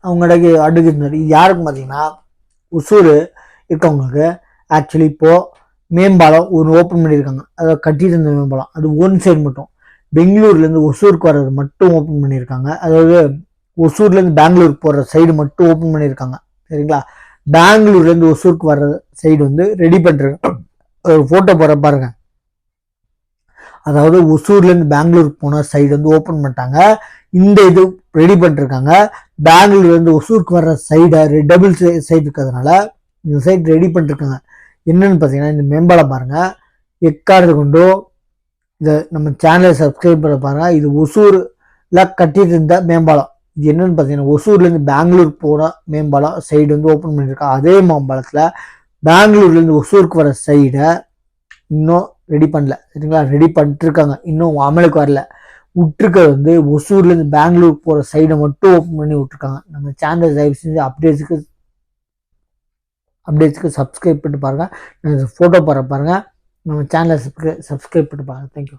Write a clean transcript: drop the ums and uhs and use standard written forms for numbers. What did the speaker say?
அவங்களுக்கு அடுக்குது. இது யாருக்கும் பார்த்தீங்கன்னா ஒசூர் இருக்கவங்களுக்கு ஆக்சுவலி இப்போது மேம்பாலம் ஒரு ஓப்பன் பண்ணியிருக்காங்க. அதை கட்டிட்டு இருந்த மேம்பாலம் அது ஒன் சைடு மட்டும். பெங்களூர்லேருந்து ஒசூருக்கு வர்றது மட்டும் ஓப்பன் பண்ணியிருக்காங்க. அதாவது ஒசூர்லேருந்து பெங்களூருக்கு போகிற சைடு மட்டும் ஓப்பன் பண்ணியிருக்காங்க. சரிங்களா? பெங்களூர்லேருந்து ஒசூருக்கு வர்ற சைடு வந்து ரெடி பண்ணுறாங்க. ஒரு ஃபோட்டோ போகிற பாருங்க. அதாவது ஒசூர்லேருந்து பெங்களூருக்கு போன சைடு வந்து ஓப்பன் பண்ணிட்டாங்க. இந்த இது ரெடி பண்ணிருக்காங்க. பெங்களூர்லேருந்து ஒசூருக்கு வர்ற சைடை டபுள் சைடு இருக்கிறதுனால இந்த சைடு ரெடி பண்ணிருக்காங்க. என்னன்னு பார்த்தீங்கன்னா இந்த மேம்பாலம் பாருங்க. எக்காடு கொண்டோ இதை நம்ம சேனலை சப்ஸ்கிரைப் பண்ண பாருங்க. இது ஒசூர்ல கட்டிட்டு இருந்த மேம்பாலம். இது என்னன்னு பார்த்தீங்கன்னா ஒசூர்லேருந்து பெங்களூர் போன மேம்பாலம் சைடு வந்து ஓப்பன் பண்ணியிருக்காங்க. அதே மேம்பாலத்தில் பெங்களூர்லேருந்து ஒசூருக்கு வர சைடை இன்னும் ரெடி பண்ணல. சரிங்களா? ரெடி பண்ணிட்டு இருக்காங்க. இன்னும் அமலுக்கு வரல. விட்டுருக்கிறது வந்து ஒசூர்லேருந்து பெங்களூர் போகிற சைடை மட்டும் ஓப்பன் பண்ணி விட்டுருக்காங்க. நம்ம சேனல் தயவு செஞ்சு அப்டேட்ஸ்க்கு சப்ஸ்கிரைப் பண்ணிட்டு பாருங்கள். ஃபோட்டோ பாருங்கள். நம்ம சேனலை சப்ஸ்கிரைப் பண்ணிட்டு பாருங்கள். தேங்க்யூ.